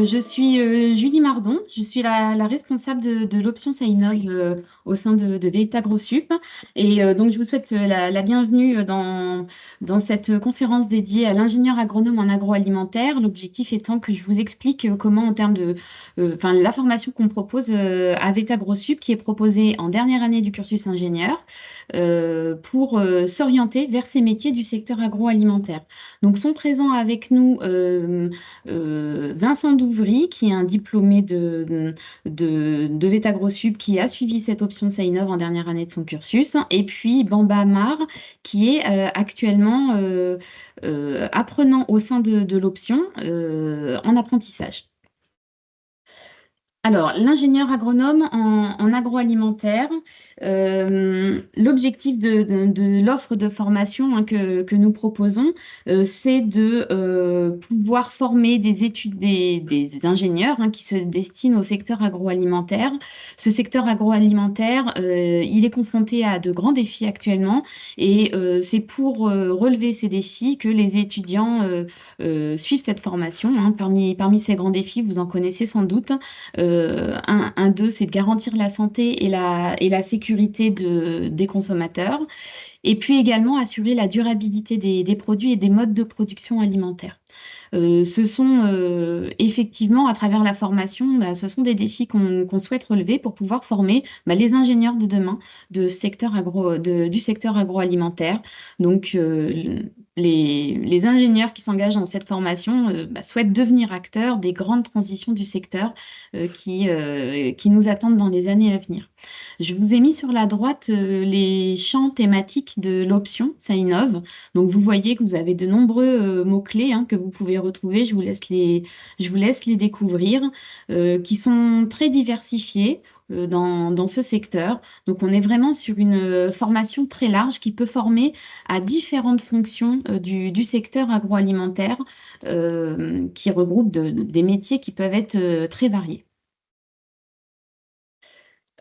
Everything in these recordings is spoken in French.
Je suis Julie Mardon, je suis la responsable de l'option Saïnol au sein de Veta GrosSup. Et donc, je vous souhaite la bienvenue dans cette conférence dédiée à l'ingénieur agronome en agroalimentaire. L'objectif étant que je vous explique comment, en termes enfin, la formation qu'on propose à Veta GrosSup, qui est proposée en dernière année du cursus ingénieur, pour s'orienter vers ces métiers du secteur agroalimentaire. Donc, sont présents avec nous Vincent Douvry, qui est un diplômé de Veta GrosSup, qui a suivi cette option Saïnov en dernière année de son cursus, et puis Bamba Amar, qui est actuellement apprenant au sein de l'option en apprentissage. Alors, l'ingénieur agronome en agroalimentaire, l'objectif de l'offre de formation que nous proposons, c'est de pouvoir former des ingénieurs qui se destinent au secteur agroalimentaire. Ce secteur agroalimentaire, il est confronté à de grands défis actuellement et c'est pour relever ces défis que les étudiants suivent cette formation. Parmi ces grands défis, vous en connaissez sans doute. Un d'eux, c'est de garantir la santé et la sécurité des consommateurs, et puis également assurer la durabilité des produits et des modes de production alimentaire. Ce sont effectivement, à travers la formation, ce sont des défis qu'on souhaite relever pour pouvoir former les ingénieurs de demain du secteur agroalimentaire. Donc, les ingénieurs qui s'engagent dans cette formation souhaitent devenir acteurs des grandes transitions du secteur qui nous attendent dans les années à venir. Je vous ai mis sur la droite les champs thématiques de l'option Saïnov. Donc, vous voyez que vous avez de nombreux mots-clés que vous pouvez retrouver. Je vous laisse les découvrir, qui sont très diversifiés dans ce secteur. Donc, on est vraiment sur une formation très large qui peut former à différentes fonctions du secteur agroalimentaire, qui regroupe des métiers qui peuvent être très variés.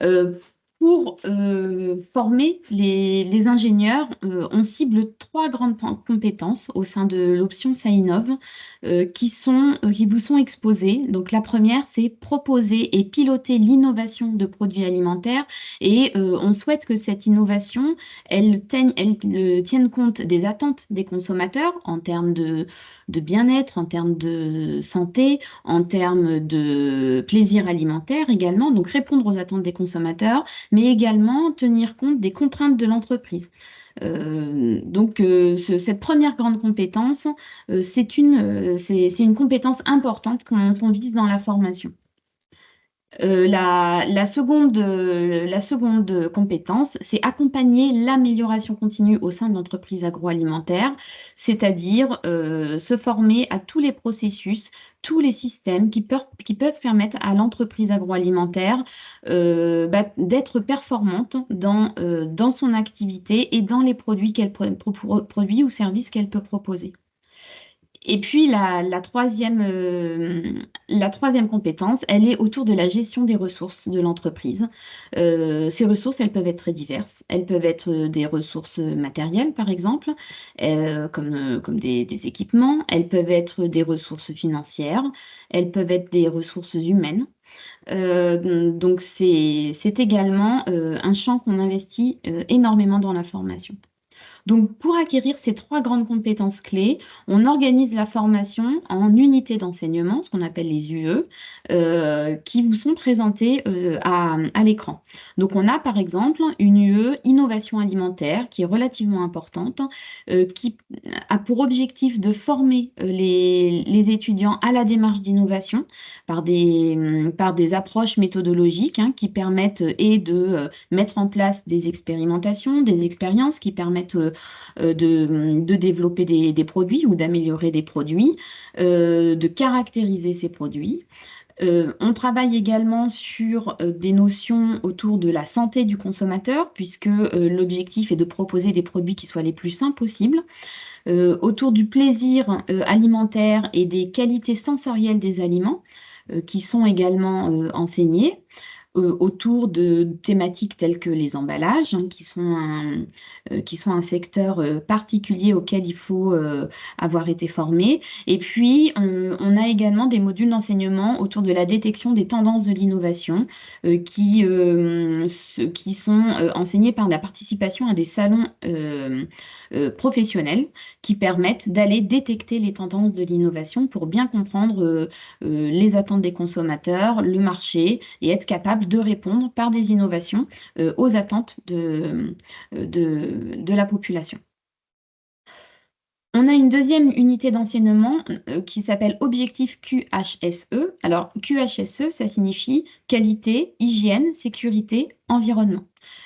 Euh, pour former les ingénieurs, on cible trois grandes compétences au sein de l'option Saïnov qui vous sont exposées. Donc, la première, c'est proposer et piloter l'innovation de produits alimentaires. Et on souhaite que cette innovation, elle tienne compte des attentes des consommateurs en termes de bien-être, en termes de santé, en termes de plaisir alimentaire également, donc répondre aux attentes des consommateurs, mais également tenir compte des contraintes de l'entreprise. Cette première grande compétence, c'est une compétence importante qu'on vise dans la formation. La seconde compétence, c'est accompagner l'amélioration continue au sein de l'entreprise agroalimentaire, c'est-à-dire se former à tous les processus, tous les systèmes qui peuvent permettre à l'entreprise agroalimentaire d'être performante dans son activité et dans les produits produits ou services qu'elle peut proposer. Et puis la troisième compétence, elle est autour de la gestion des ressources de l'entreprise. Ces ressources, elles peuvent être très diverses. Elles peuvent être des ressources matérielles, par exemple, comme des équipements. Elles peuvent être des ressources financières. Elles peuvent être des ressources humaines. Donc c'est également un champ qu'on investit énormément dans la formation. Donc, pour acquérir ces trois grandes compétences clés, on organise la formation en unités d'enseignement, ce qu'on appelle les UE, qui vous sont présentées à l'écran. Donc, on a par exemple une UE innovation alimentaire qui est relativement importante, qui a pour objectif de former les étudiants à la démarche d'innovation par des approches méthodologiques qui permettent de mettre en place des expérimentations, des expériences qui permettent de développer des produits ou d'améliorer des produits, de caractériser ces produits. On travaille également sur des notions autour de la santé du consommateur, puisque l'objectif est de proposer des produits qui soient les plus sains possibles. Autour du plaisir alimentaire et des qualités sensorielles des aliments, qui sont également enseignés. autour de thématiques telles que les emballages, hein, qui sont un secteur particulier auquel il faut avoir été formé. Et puis, on a également des modules d'enseignement autour de la détection des tendances de l'innovation qui sont enseignés par la participation à des salons professionnels qui permettent d'aller détecter les tendances de l'innovation pour bien comprendre les attentes des consommateurs, le marché et être capable de répondre par des innovations aux attentes de la population. On a une deuxième unité d'enseignement qui s'appelle Objectif QHSE. Alors, QHSE, ça signifie qualité, hygiène, sécurité, environnement.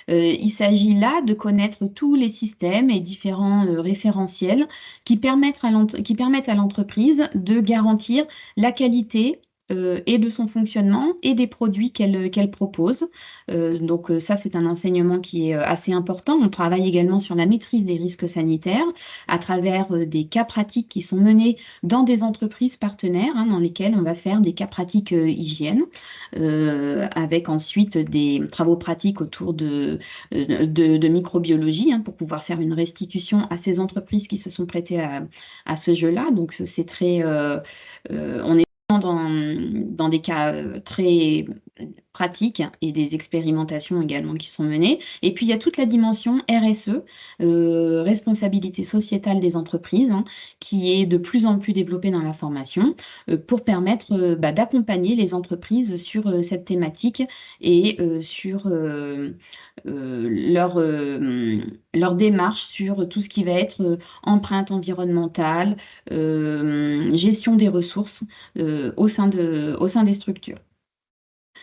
Il s'agit là de connaître tous les systèmes et différents référentiels qui permettent à l'entreprise de garantir la qualité et de son fonctionnement et des produits qu'elle propose. Donc ça, c'est un enseignement qui est assez important. On travaille également sur la maîtrise des risques sanitaires à travers des cas pratiques qui sont menés dans des entreprises partenaires, hein, dans lesquelles on va faire des cas pratiques hygiène, avec ensuite des travaux pratiques autour de microbiologie, hein, pour pouvoir faire une restitution à ces entreprises qui se sont prêtées à ce jeu-là. Donc c'est très... on est dans des cas très pratiques et des expérimentations également qui sont menées. Et puis, il y a toute la dimension RSE, responsabilité sociétale des entreprises, hein, qui est de plus en plus développée dans la formation pour permettre d'accompagner les entreprises sur cette thématique et sur leur démarche sur tout ce qui va être empreinte environnementale, gestion des ressources au sein des structures.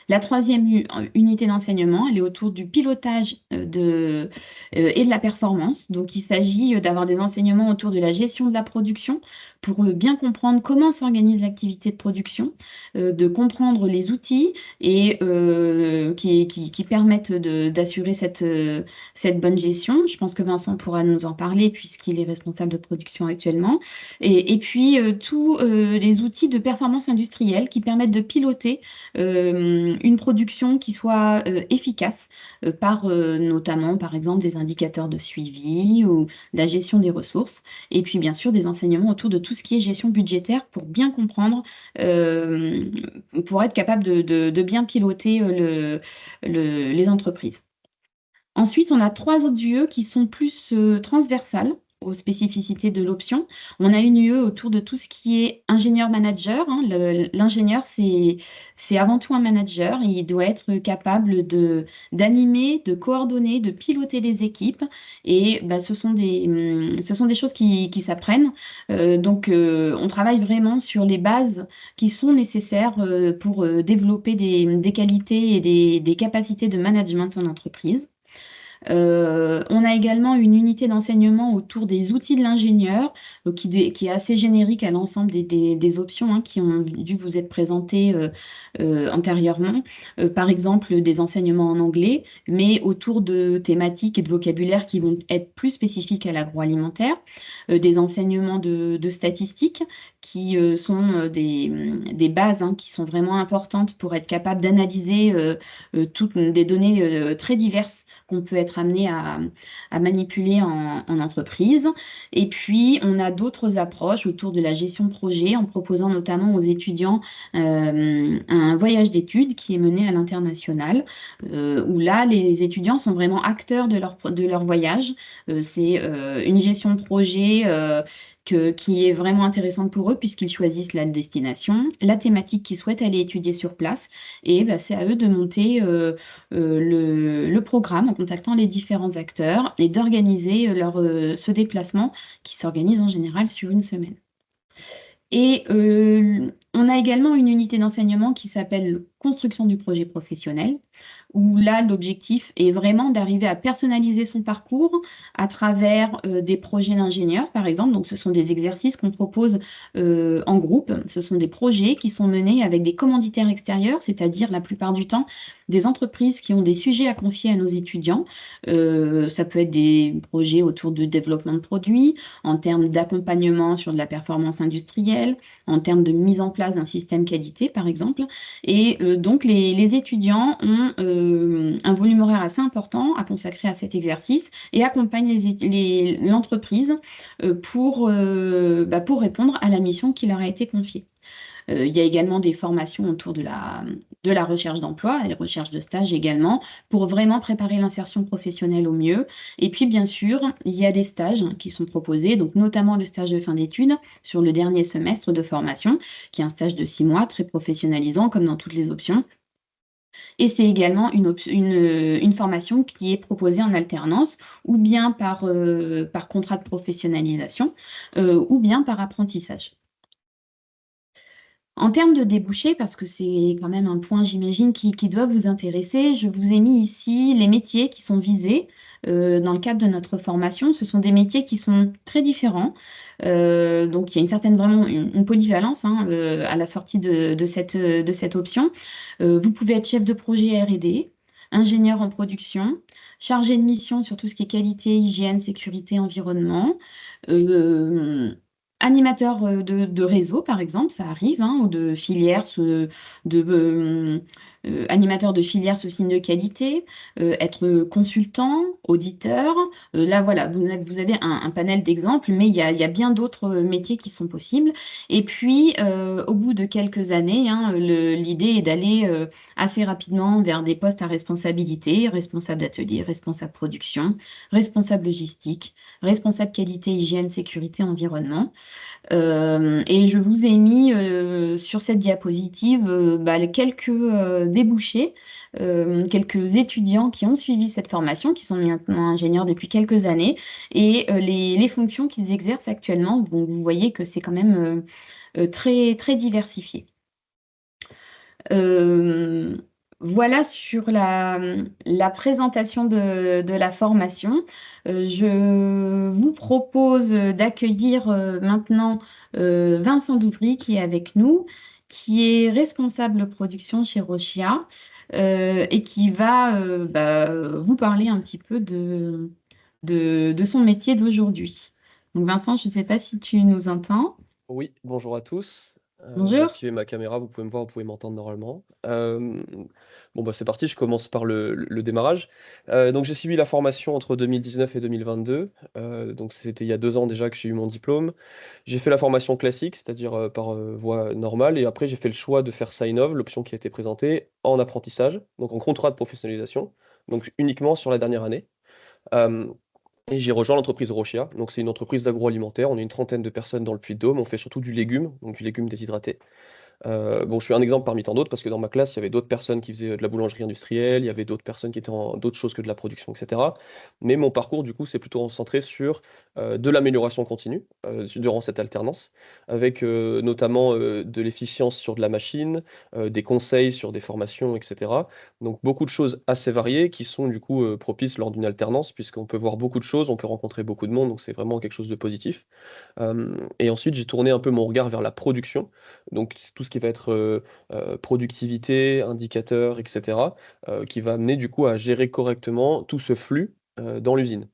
La troisième unité d'enseignement, elle est autour du pilotage et de la performance. Donc, il s'agit d'avoir des enseignements autour de la gestion de la production pour bien comprendre comment s'organise l'activité de production, de comprendre les outils et qui permettent d'assurer cette bonne gestion. Je pense que Vincent pourra nous en parler puisqu'il est responsable de production actuellement. Et puis, tous les outils de performance industrielle qui permettent de piloter une production qui soit efficace notamment, par exemple, des indicateurs de suivi ou la gestion des ressources. Et puis, bien sûr, des enseignements autour de tout ce qui est gestion budgétaire pour bien comprendre, pour être capable de bien piloter les entreprises. Ensuite, on a 3 autres UE qui sont plus transversales aux spécificités de l'option. On a une UE autour de tout ce qui est ingénieur-manager, hein. L'ingénieur, c'est avant tout un manager. Il doit être capable d'animer, de coordonner, de piloter les équipes. Et ce sont des choses qui s'apprennent. Donc, on travaille vraiment sur les bases qui sont nécessaires pour développer des qualités et des capacités de management en entreprise. On a également une unité d'enseignement autour des outils de l'ingénieur, qui est assez générique à l'ensemble des options, hein, qui ont dû vous être présentées antérieurement. Par exemple, des enseignements en anglais, mais autour de thématiques et de vocabulaire qui vont être plus spécifiques à l'agroalimentaire. Des enseignements de statistiques qui sont des bases, hein, qui sont vraiment importantes pour être capable d'analyser toutes des données très diverses qu'on peut être amené à manipuler en entreprise. Et puis, on a d'autres approches autour de la gestion de projet en proposant notamment aux étudiants un voyage d'études qui est mené à l'international, où là, les étudiants sont vraiment acteurs de leur voyage. C'est une gestion de projet qui est vraiment intéressante pour eux puisqu'ils choisissent la destination, la thématique qu'ils souhaitent aller étudier sur place et c'est à eux de monter le programme en contactant les différents acteurs et d'organiser ce déplacement qui s'organise en général sur une semaine. Et on a également une unité d'enseignement qui s'appelle construction du projet professionnel, où là, l'objectif est vraiment d'arriver à personnaliser son parcours à travers des projets d'ingénieurs, par exemple. Donc, ce sont des exercices qu'on propose en groupe. Ce sont des projets qui sont menés avec des commanditaires extérieurs, c'est-à-dire la plupart du temps des entreprises qui ont des sujets à confier à nos étudiants. Ça peut être des projets autour de développement de produits, en termes d'accompagnement sur de la performance industrielle, en termes de mise en place d'un système qualité, par exemple. Et donc, les étudiants ont un volume horaire assez important à consacrer à cet exercice et accompagnent l'entreprise pour répondre à la mission qui leur a été confiée. Il y a également des formations autour de la recherche d'emploi et recherche de stage également, pour vraiment préparer l'insertion professionnelle au mieux. Et puis, bien sûr, il y a des stages qui sont proposés, donc notamment le stage de fin d'études sur le dernier semestre de formation, qui est un stage de 6 mois, très professionnalisant, comme dans toutes les options. Et c'est également une formation qui est proposée en alternance, ou bien par contrat de professionnalisation, ou bien par apprentissage. En termes de débouchés, parce que c'est quand même un point, j'imagine, qui doit vous intéresser, je vous ai mis ici les métiers qui sont visés dans le cadre de notre formation. Ce sont des métiers qui sont très différents. Donc, il y a une certaine, vraiment, une polyvalence hein, à la sortie de cette option. Vous pouvez être chef de projet R&D, ingénieur en production, chargé de mission sur tout ce qui est qualité, hygiène, sécurité, environnement. Euh, Animateur de réseau, par exemple, ça arrive, hein, ou de filière, animateur de filière sous signe de qualité, être consultant, auditeur. Là, voilà, vous avez un panel d'exemples, mais il y a bien d'autres métiers qui sont possibles. Et puis, au bout de quelques années, hein, l'idée est d'aller assez rapidement vers des postes à responsabilité, responsable d'atelier, responsable production, responsable logistique, responsable qualité, hygiène, sécurité, environnement. Et je vous ai mis sur cette diapositive les quelques débouchés, quelques étudiants qui ont suivi cette formation, qui sont maintenant ingénieurs depuis quelques années, et les fonctions qu'ils exercent actuellement. Donc, vous voyez que c'est quand même très, très diversifié. Euh, voilà sur la présentation de la formation. Je vous propose d'accueillir maintenant Vincent Douvry qui est avec nous, qui est responsable production chez Rochia et qui va vous parler un petit peu de son métier d'aujourd'hui. Donc Vincent, je ne sais pas si tu nous entends. Oui, bonjour à tous. J'ai Bonjour. activé ma caméra, vous pouvez me voir, vous pouvez m'entendre normalement. Bon, bah, c'est parti, je commence par le démarrage. Donc j'ai suivi la formation entre 2019 et 2022. Donc c'était il y a 2 ans déjà que j'ai eu mon diplôme. J'ai fait la formation classique, c'est-à-dire par voie normale, et après j'ai fait le choix de faire Sign-Off, l'option qui a été présentée, en apprentissage, donc en contrat de professionnalisation, donc uniquement sur la dernière année. Euh, et j'ai rejoint l'entreprise Rochia. Donc, c'est une entreprise d'agroalimentaire. On est une trentaine de personnes dans le Puy-de-Dôme. On fait surtout du légume, donc du légume déshydraté. Bon, je suis un exemple parmi tant d'autres parce que dans ma classe, il y avait d'autres personnes qui faisaient de la boulangerie industrielle, il y avait d'autres personnes qui étaient en d'autres choses que de la production, etc. Mais mon parcours, du coup, c'est plutôt centré sur de l'amélioration continue durant cette alternance, avec notamment de l'efficience sur de la machine, des conseils sur des formations, etc. Donc beaucoup de choses assez variées qui sont du coup propices lors d'une alternance, puisqu'on peut voir beaucoup de choses, on peut rencontrer beaucoup de monde, donc c'est vraiment quelque chose de positif. Et ensuite, j'ai tourné un peu mon regard vers la production. Donc c'est tout ce qui va être productivité, indicateurs, etc., qui va amener du coup à gérer correctement tout ce flux dans l'usine.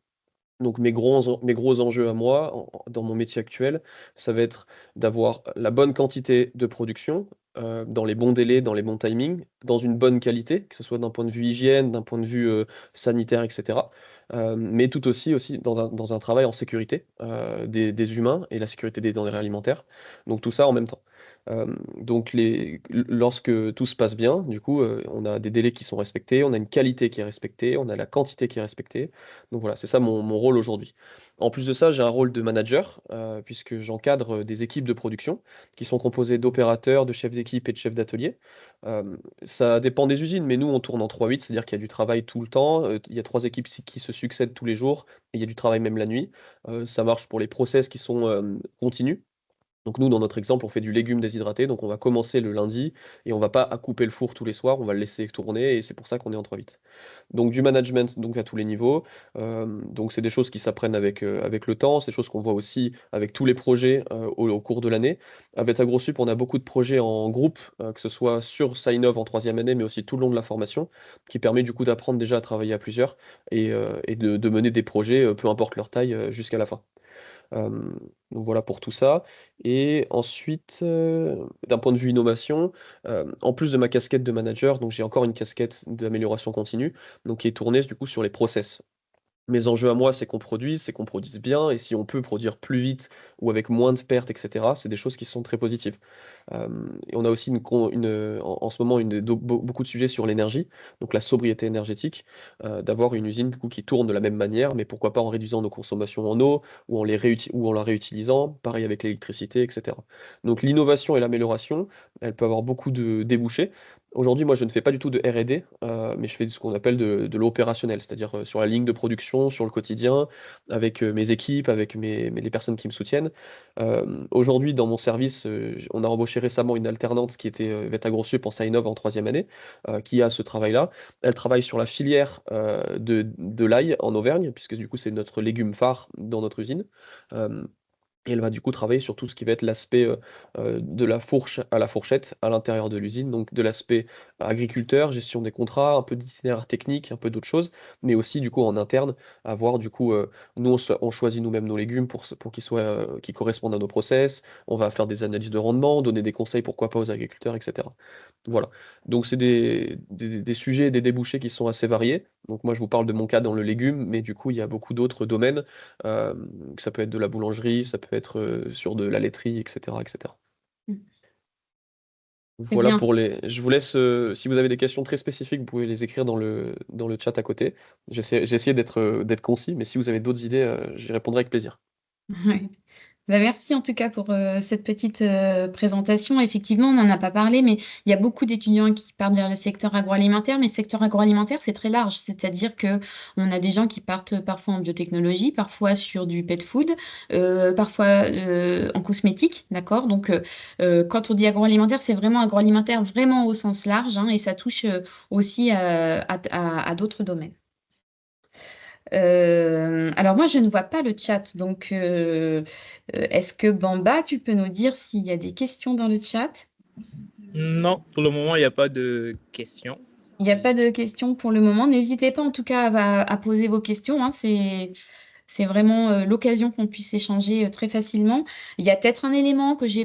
Donc mes gros enjeux à moi, dans mon métier actuel, ça va être d'avoir la bonne quantité de production, dans les bons délais, dans les bons timings, dans une bonne qualité, que ce soit d'un point de vue hygiène, d'un point de vue sanitaire, etc. Mais tout aussi dans un travail en sécurité des humains et la sécurité des denrées alimentaires. Donc tout ça en même temps. Donc lorsque tout se passe bien, du coup, on a des délais qui sont respectés, on a une qualité qui est respectée, on a la quantité qui est respectée. Donc voilà, c'est ça mon rôle aujourd'hui. En plus de ça, j'ai un rôle de manager, puisque j'encadre des équipes de production qui sont composées d'opérateurs, de chefs d'équipe et de chefs d'atelier. Ça dépend des usines, mais nous, on tourne en 3-8, c'est-à-dire qu'il y a du travail tout le temps. Il y a 3 équipes qui se succèdent tous les jours, et il y a du travail même la nuit. Ça marche pour les process qui sont continus. Donc nous, dans notre exemple, on fait du légume déshydraté, donc on va commencer le lundi et on va pas à couper le four tous les soirs, on va le laisser tourner et c'est pour ça qu'on est en 3-8. Donc du management donc à tous les niveaux, donc c'est des choses qui s'apprennent avec le temps, c'est des choses qu'on voit aussi avec tous les projets, au cours de l'année. Avec AgroSup, on a beaucoup de projets en groupe, que ce soit sur Sainov en 3e année, mais aussi tout le long de la formation, qui permet du coup d'apprendre déjà à travailler à plusieurs et de mener des projets, peu importe leur taille, jusqu'à la fin. Hem, donc voilà pour tout ça et ensuite, d'un point de vue innovation, en plus de ma casquette de manager, donc j'ai encore une casquette d'amélioration continue, donc qui est tournée du coup sur les process. Mes enjeux à moi, c'est qu'on produise bien et si on peut produire plus vite ou avec moins de pertes et cetera, c'est des choses qui sont très positives. Et on a aussi en ce moment beaucoup de sujets sur l'énergie, donc la sobriété énergétique, d'avoir une usine du coup qui tourne de la même manière, mais pourquoi pas en réduisant nos consommations en eau ou en la réutilisant, pareil avec l'électricité et cetera. Donc l'innovation et l'amélioration, elle peut avoir beaucoup de débouchés. Aujourd'hui, moi, je ne fais pas du tout de R&D, mais je fais ce qu'on appelle de l'opérationnel, c'est-à-dire, sur la ligne de production, sur le quotidien, avec, mes équipes, avec les personnes qui me soutiennent. Aujourd'hui, dans mon service, on a embauché récemment une alternante qui était, Vét-AgroSup en Scienov en 3e année, qui a ce travail-là. Elle travaille sur la filière, de l'ail en Auvergne, puisque du coup, c'est notre légume phare dans notre usine. Hem Et elle va du coup travailler sur tout ce qui va être l'aspect, de la fourche à la fourchette à l'intérieur de l'usine, donc de l'aspect agriculteur, gestion des contrats, un peu d'itinéraire technique, un peu d'autres choses, mais aussi du coup en interne, avoir du coup, nous on choisit nous-mêmes nos légumes pour qu'ils soient, qu'ils correspondent à nos process. On va faire des analyses de rendement, donner des conseils pourquoi pas aux agriculteurs et cetera. Voilà, donc c'est des sujets et des débouchés qui sont assez variés. Donc moi je vous parle de mon cas dans le légume, mais du coup il y a beaucoup d'autres domaines. Ça peut être de la boulangerie, ça peut être, sur de la laiterie et cetera, et cetera. Mmh. C'est Voilà bien. pour les je vous laisse, si vous avez des questions très spécifiques, vous pouvez les écrire dans le chat à côté. J'ai essayé d'être concis, mais si vous avez d'autres idées, j'y répondrai avec plaisir. Ouais. Bah, merci en tout cas pour, cette petite, présentation. Effectivement, on n'en a pas parlé, mais il y a beaucoup d'étudiants qui partent vers le secteur agroalimentaire, mais le secteur agroalimentaire, c'est très large. C'est-à-dire qu'on a des gens qui partent parfois en biotechnologie, parfois sur du pet food, parfois, en cosmétique, d'accord? Donc, quand on dit agroalimentaire, c'est vraiment agroalimentaire vraiment au sens large, hein, et ça touche, aussi, à d'autres domaines. Alors moi, je ne vois pas le chat, donc est-ce que Bamba, tu peux nous dire s'il y a des questions dans le chat? Non, pour le moment, il n'y a pas de questions. Il n'y a pas de questions pour le moment. N'hésitez pas en tout cas à poser vos questions, hein. C'est vraiment, l'occasion qu'on puisse échanger, très facilement. Il y a peut-être un élément que je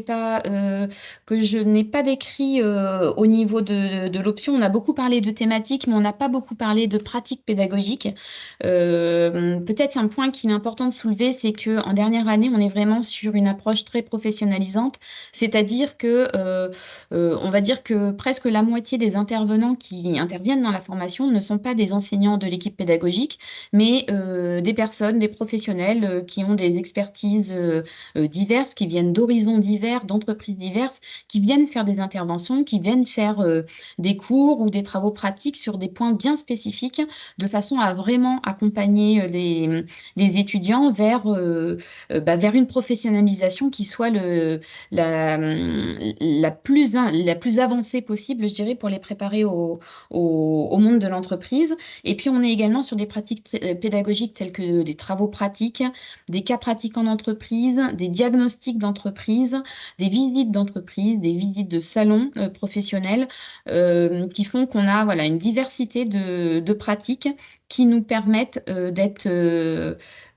n'ai pas décrit, au niveau de l'option. On a beaucoup parlé de thématiques, mais on n'a pas beaucoup parlé de pratiques pédagogiques. Peut-être un point qu'il est important de soulever, c'est qu'en dernière année, on est vraiment sur une approche très professionnalisante. C'est-à-dire on va dire que presque la moitié des intervenants qui interviennent dans la formation ne sont pas des enseignants de l'équipe pédagogique, mais des personnes, des professionnels qui ont des expertises diverses, qui viennent d'horizons divers, d'entreprises diverses, qui viennent faire des interventions, qui viennent faire des cours ou des travaux pratiques sur des points bien spécifiques, de façon à vraiment accompagner les étudiants vers une professionnalisation qui soit la plus avancée possible, je dirais, pour les préparer au monde de l'entreprise. Et puis, on est également sur des pratiques pédagogiques telles que des travaux pratiques, des cas pratiques en entreprise, des diagnostics d'entreprise, des visites d'entreprise, des visites de salons professionnels, qui font qu'on a voilà, une diversité de pratiques qui nous permettent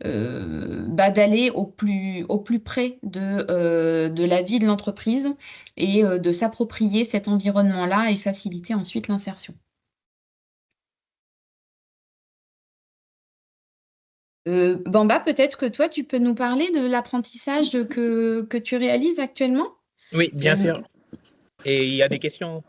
d'aller au plus près de la vie de l'entreprise et de s'approprier cet environnement-là et faciliter ensuite l'insertion. Bamba, peut-être que toi, tu peux nous parler de l'apprentissage que tu réalises actuellement? Oui, bien Euh, sûr. Et il y a des questions.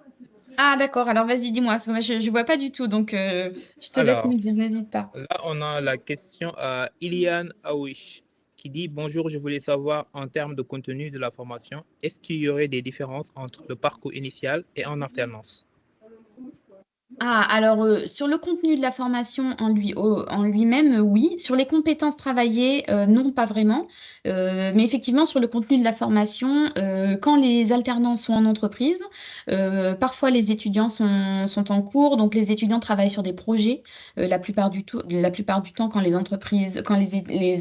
Ah, d'accord. Alors, vas-y, dis-moi. Parce que moi, je ne vois pas du tout. Donc, je te laisse Alors, me dire. N'hésite pas. là, on a la question à Iliane Awish qui dit: Bonjour, je voulais savoir en termes de contenu de la formation, est-ce qu'il y aurait des différences entre le parcours initial et en alternance? Alors, sur le contenu de la formation en lui-même, oui. Sur les compétences travaillées, non, pas vraiment. Mais effectivement, sur le contenu de la formation, quand les alternants sont en entreprise, parfois les étudiants sont en cours, donc les étudiants travaillent sur des projets, la plupart du temps quand les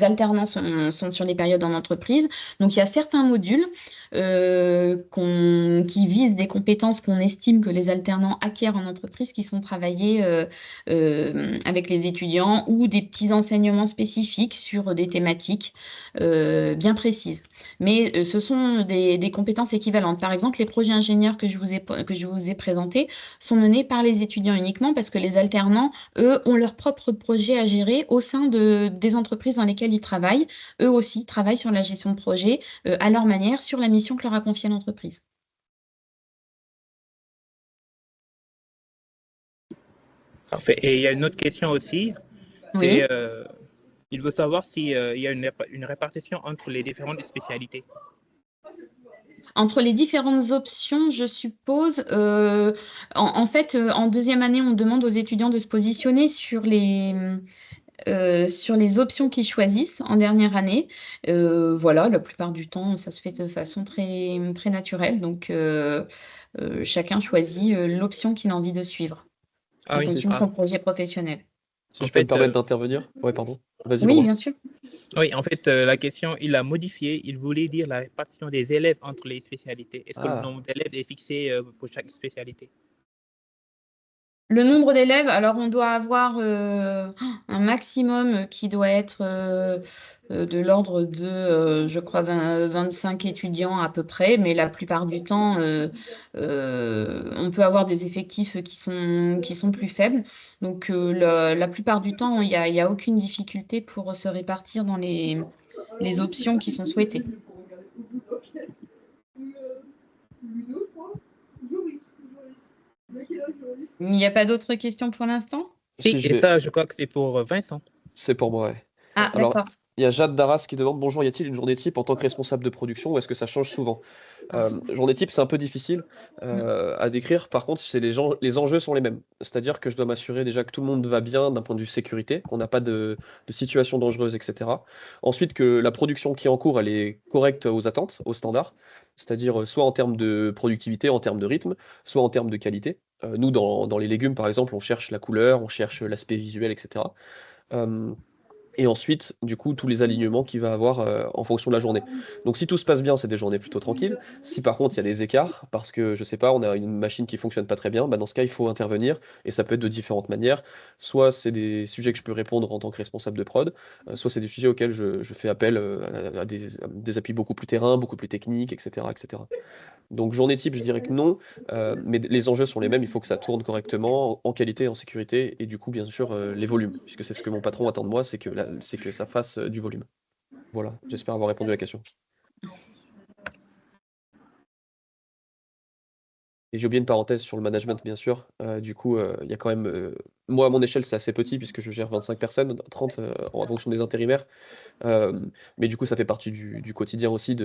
alternants sont sur les périodes en entreprise. Donc, il y a certains modules qui visent des compétences qu'on estime que les alternants acquièrent en entreprise qui sont travaillés avec les étudiants ou des petits enseignements spécifiques sur des thématiques bien précises. Mais ce sont des compétences équivalentes. Par exemple, les projets ingénieurs que je vous ai présentés sont menés par les étudiants uniquement parce que les alternants, eux, ont leur propre projet à gérer au sein des entreprises dans lesquelles ils travaillent. Eux aussi travaillent sur la gestion de projet à leur manière sur la mission que leur a confiée l'entreprise. Parfait. Et il y a une autre question aussi, Oui. c'est il veut savoir s'il y a une répartition entre les différentes spécialités. Entre les différentes options, je suppose, en fait, en deuxième année, on demande aux étudiants de se positionner sur les options qu'ils choisissent en dernière année. Voilà, la plupart du temps, ça se fait de façon très, très naturelle. Donc, chacun choisit l'option qu'il a envie de suivre Ah en oui, fonction de son projet professionnel. Si en je peux me fait, permettre d'intervenir. Ouais, pardon. Vas-y, Oui, Laurent. bien sûr. oui, en fait, la question, il a modifié. Il voulait dire la répartition des élèves entre les spécialités. Est-ce que le Ah, nombre d'élèves est fixé pour chaque spécialité? Le nombre d'élèves, alors on doit avoir un maximum qui doit être de l'ordre de, je crois, 25 étudiants à peu près, mais la plupart du temps, on peut avoir des effectifs qui sont plus faibles. Donc la plupart du temps, il y a aucune difficulté pour se répartir dans les options qui sont souhaitées. Il n'y a pas d'autres questions pour l'instant? Oui, si je et vais. ça, je crois que c'est pour Vincent. C'est pour moi, ouais. Ah, Alors, d'accord. il y a Jade Darras qui demande: Bonjour, y a-t-il une journée type en tant que responsable de production ou est-ce que ça change souvent? Journée type, c'est un peu difficile à décrire. Par contre, les enjeux sont les mêmes. C'est-à-dire que je dois m'assurer déjà que tout le monde va bien d'un point de vue sécurité, qu'on n'a pas de situation dangereuse, etc. Ensuite, que la production qui est en cours, elle est correcte aux attentes, aux standards. C'est-à-dire soit en termes de productivité, en termes de rythme, soit en termes de qualité. Nous, dans les légumes, par exemple, on cherche la couleur, on cherche l'aspect visuel, etc. Euh, et ensuite, du coup, tous les alignements qu'il va avoir en fonction de la journée. Donc si tout se passe bien, c'est des journées plutôt tranquilles. Si par contre il y a des écarts, parce que je sais pas, on a une machine qui fonctionne pas très bien, bah dans ce cas, il faut intervenir, et ça peut être de différentes manières. Soit c'est des sujets que je peux répondre en tant que responsable de prod, soit c'est des sujets auxquels je fais appel à des appuis beaucoup plus terrain, beaucoup plus techniques, etc., etc. Donc journée type, je dirais que non, mais les enjeux sont les mêmes, il faut que ça tourne correctement, en qualité, en sécurité, et du coup, bien sûr, les volumes, puisque c'est ce que mon patron attend de moi, c'est que ça fasse du volume. Voilà, j'espère avoir répondu à la question. Et j'ai oublié une parenthèse sur le management, bien sûr. Du coup, il y a quand même. Moi, à mon échelle, c'est assez petit, puisque je gère 25 personnes, 30 en fonction des intérimaires. Euh, mais du coup, ça fait partie du quotidien aussi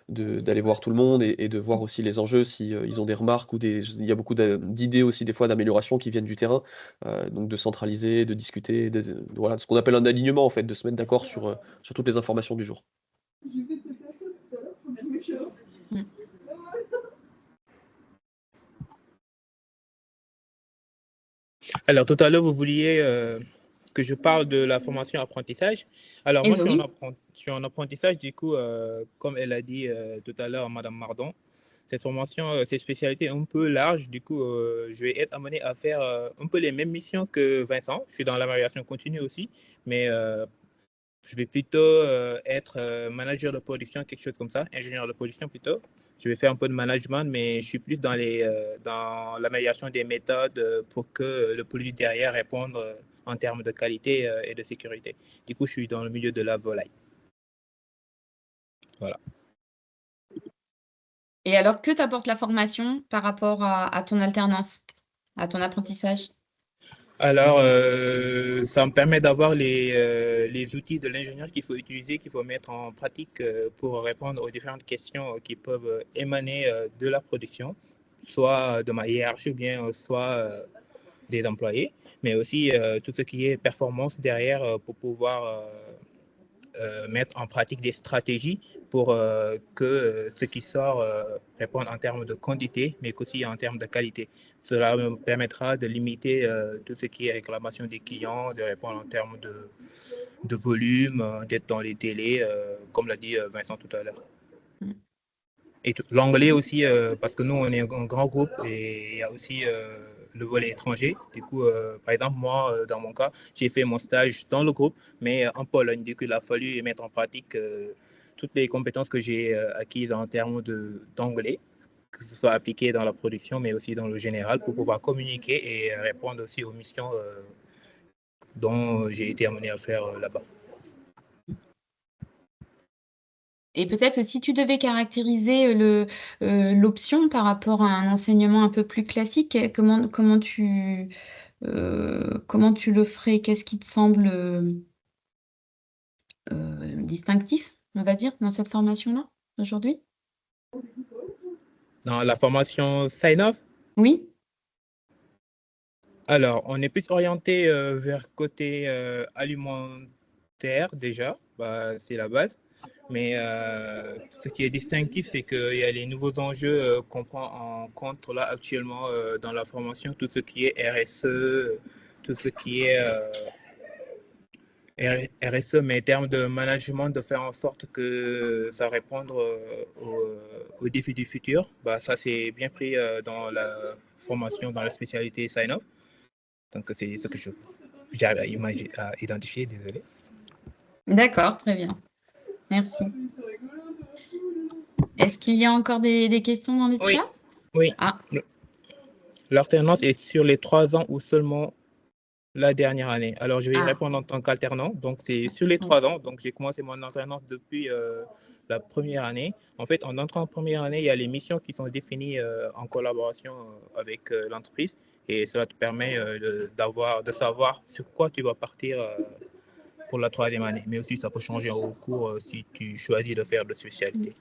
d'aller voir tout le monde et de voir aussi les enjeux, si ils ont des remarques ou il y a beaucoup d'idées aussi des fois d'amélioration qui viennent du terrain. Donc de centraliser, de discuter, voilà, ce qu'on appelle un alignement en fait, de se mettre d'accord sur toutes les informations du jour. Mm. Alors, tout à l'heure, vous vouliez que je parle de la formation apprentissage. Alors, Eh moi, ben oui. je suis en apprentissage, du coup, comme elle a dit tout à l'heure, Madame Mardon, cette formation, cette spécialité un peu large. Du coup, je vais être amené à faire un peu les mêmes missions que Vincent. Je suis dans l'amélioration continue aussi, mais je vais plutôt être manager de production, quelque chose comme ça, ingénieur de production plutôt. Je vais faire un peu de management, mais je suis plus dans l'amélioration des méthodes pour que le produit derrière réponde en termes de qualité et de sécurité. Du coup, je suis dans le milieu de la volaille. Voilà. Et alors, que t'apporte la formation par rapport à ton alternance, à ton apprentissage? Alors, ça me permet d'avoir les outils de l'ingénieur qu'il faut utiliser, qu'il faut mettre en pratique pour répondre aux différentes questions qui peuvent émaner de la production, soit de ma hiérarchie ou bien soit des employés, mais aussi tout ce qui est performance derrière pour pouvoir mettre en pratique des stratégies pour que ce qui sort réponde en termes de quantité, mais aussi en termes de qualité. Cela me permettra de limiter tout ce qui est réclamation des clients, de répondre en termes de volume, d'être dans les délais, comme l'a dit Vincent tout à l'heure. Et l'anglais aussi, parce que nous, on est un grand groupe et il y a aussi le volet étranger. Du coup, par exemple, moi, dans mon cas, j'ai fait mon stage dans le groupe, mais en Pologne. Du coup, il a fallu mettre en pratique toutes les compétences que j'ai acquises en termes d'anglais, que ce soit appliqué dans la production, mais aussi dans le général, pour pouvoir communiquer et répondre aussi aux missions dont j'ai été amené à faire là-bas. Et peut-être si tu devais caractériser l'option par rapport à un enseignement un peu plus classique, comment tu le ferais? Qu'est-ce qui te semble distinctif, on va dire, dans cette formation-là, aujourd'hui? Dans la formation Sign-Off, Oui? alors, on est plus orienté vers côté alimentaire déjà, bah, c'est la base. Mais ce qui est distinctif, c'est qu'il y a les nouveaux enjeux qu'on prend en compte là actuellement dans la formation, tout ce qui est RSE, tout ce qui est RSE, mais en termes de management, de faire en sorte que ça réponde aux défis du futur. Bah, ça, c'est bien pris dans la formation, dans la spécialité Sign-Up. Donc, c'est ce que j'arrive à identifier, désolé. D'accord, très bien. Merci. Est-ce qu'il y a encore des questions dans le Oui, chat? oui. Ah, L'alternance est sur les 3 ans ou seulement la dernière année. Alors, je vais y répondre en tant qu'alternant. Donc, c'est sur les 3 ans. Donc, j'ai commencé mon alternance depuis la première année. En fait, en entrant en première année, il y a les missions qui sont définies en collaboration avec l'entreprise. Et cela te permet de savoir sur quoi tu vas partir pour la 3e année. Mais aussi, ça peut changer au cours si tu choisis de faire de spécialité.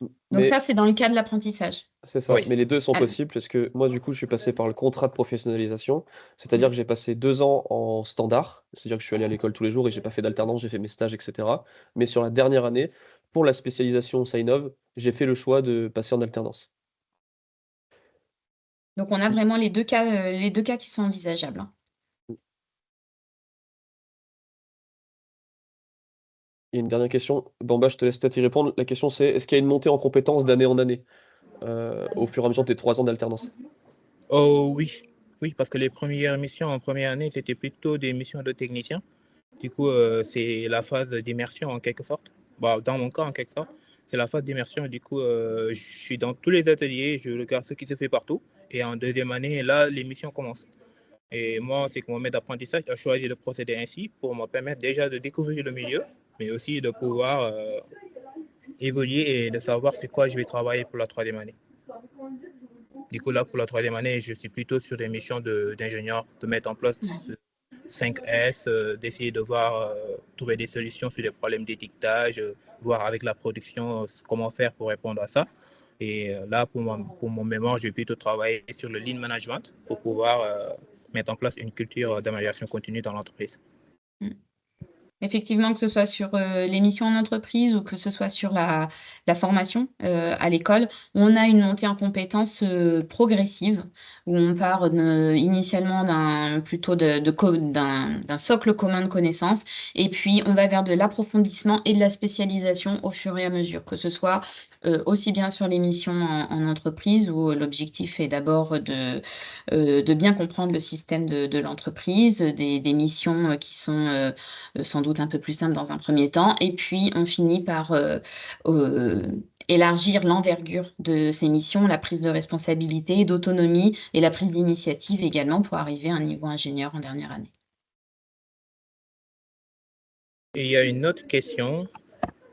donc Mais ça, c'est dans le cas de l'apprentissage. c'est ça, Oui. mais les deux sont Ah. possibles parce que moi, du coup, je suis passé par le contrat de professionnalisation, c'est-à-dire que j'ai passé 2 ans en standard, c'est-à-dire que je suis allé à l'école tous les jours et j'ai pas fait d'alternance, j'ai fait mes stages, etc. Mais sur la dernière année, pour la spécialisation Sainov, j'ai fait le choix de passer en alternance. Donc on a vraiment les deux cas qui sont envisageables, hein. Il y a une dernière question. Bamba, je te laisse peut-être y répondre. La question, c'est est-ce qu'il y a une montée en compétences d'année en année au fur et à mesure des 3 ans d'alternance? Oh oui, oui, parce que les premières missions en première année, c'était plutôt des missions de technicien. Du coup, c'est la phase d'immersion en quelque sorte. Bah, dans mon cas, en quelque sorte, c'est la phase d'immersion. Du coup, je suis dans tous les ateliers, je regarde ce qui se fait partout. Et en deuxième année, là, les missions commencent. Et moi, c'est que mon maître d'apprentissage a choisi de procéder ainsi pour me permettre déjà de découvrir le milieu, mais aussi de pouvoir évoluer et de savoir c'est quoi je vais travailler pour la 3e année. Du coup, là, pour la 3e année, je suis plutôt sur des missions d'ingénieur, de mettre en place 5S, d'essayer de voir, trouver des solutions sur les problèmes d'étiquetage, voir avec la production comment faire pour répondre à ça. Et là, pour mon mémoire, je vais plutôt travailler sur le lean management pour pouvoir mettre en place une culture d'amélioration continue dans l'entreprise. Effectivement, que ce soit sur les missions en entreprise ou que ce soit sur la formation à l'école, on a une montée en compétences progressive, où on part initialement d'un socle commun de connaissances, et puis on va vers de l'approfondissement et de la spécialisation au fur et à mesure, que ce soit aussi bien sur les missions en entreprise, où l'objectif est d'abord de bien comprendre le système de l'entreprise, des missions qui sont sans doute un peu plus simple dans un premier temps. Et puis, on finit par élargir l'envergure de ces missions, la prise de responsabilité, d'autonomie et la prise d'initiative également pour arriver à un niveau ingénieur en dernière année. Et il y a une autre question,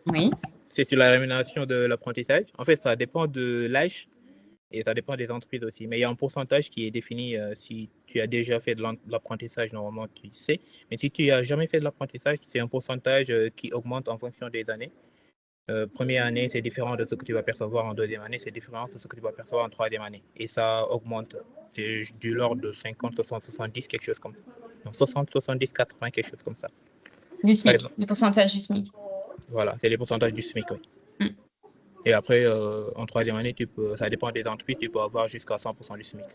Oui. c'est sur la rémunération de l'apprentissage. En fait, ça dépend de l'âge et ça dépend des entreprises aussi. Mais il y a un pourcentage qui est défini si tu as déjà fait de l'apprentissage, normalement, tu sais. Mais si tu n'as jamais fait de l'apprentissage, c'est un pourcentage qui augmente en fonction des années. Première année, c'est différent de ce que tu vas percevoir en deuxième année, c'est différent de ce que tu vas percevoir en troisième année. Et ça augmente. C'est du l'ordre de 50, 60, 70, quelque chose comme ça. Donc 60, 70, 80, quelque chose comme ça. Du Par SMIC, exemple, le pourcentage du SMIC. voilà, c'est les pourcentages du SMIC, oui. Mm. Et après, en troisième année, ça dépend des entreprises, tu peux avoir jusqu'à 100% du SMIC.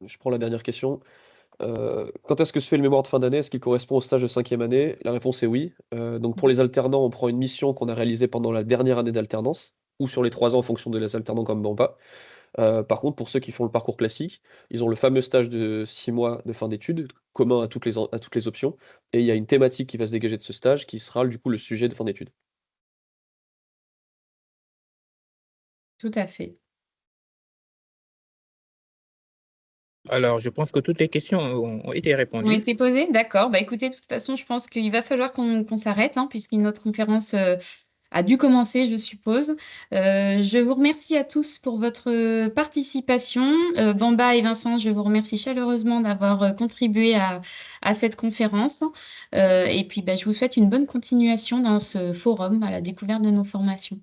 Je prends la dernière question. Quand est-ce que se fait le mémoire de fin d'année? Est-ce qu'il correspond au stage de cinquième année? La réponse est oui. Donc pour les alternants, on prend une mission qu'on a réalisée pendant la dernière année d'alternance, ou sur les 3 ans en fonction des alternants comme bon pas. Par contre, pour ceux qui font le parcours classique, ils ont le fameux stage de 6 mois de fin d'études, commun à toutes les options, et il y a une thématique qui va se dégager de ce stage qui sera du coup le sujet de fin d'études. Tout à fait. Alors, je pense que toutes les questions ont été Ont répondues. été posées? D'accord. Bah, écoutez, de toute façon, je pense qu'il va falloir qu'on s'arrête, hein, puisqu'une autre conférence a dû commencer, je suppose. Je vous remercie à tous pour votre participation. Bamba et Vincent, je vous remercie chaleureusement d'avoir contribué à cette conférence. Et puis, bah, je vous souhaite une bonne continuation dans ce forum à la découverte de nos formations.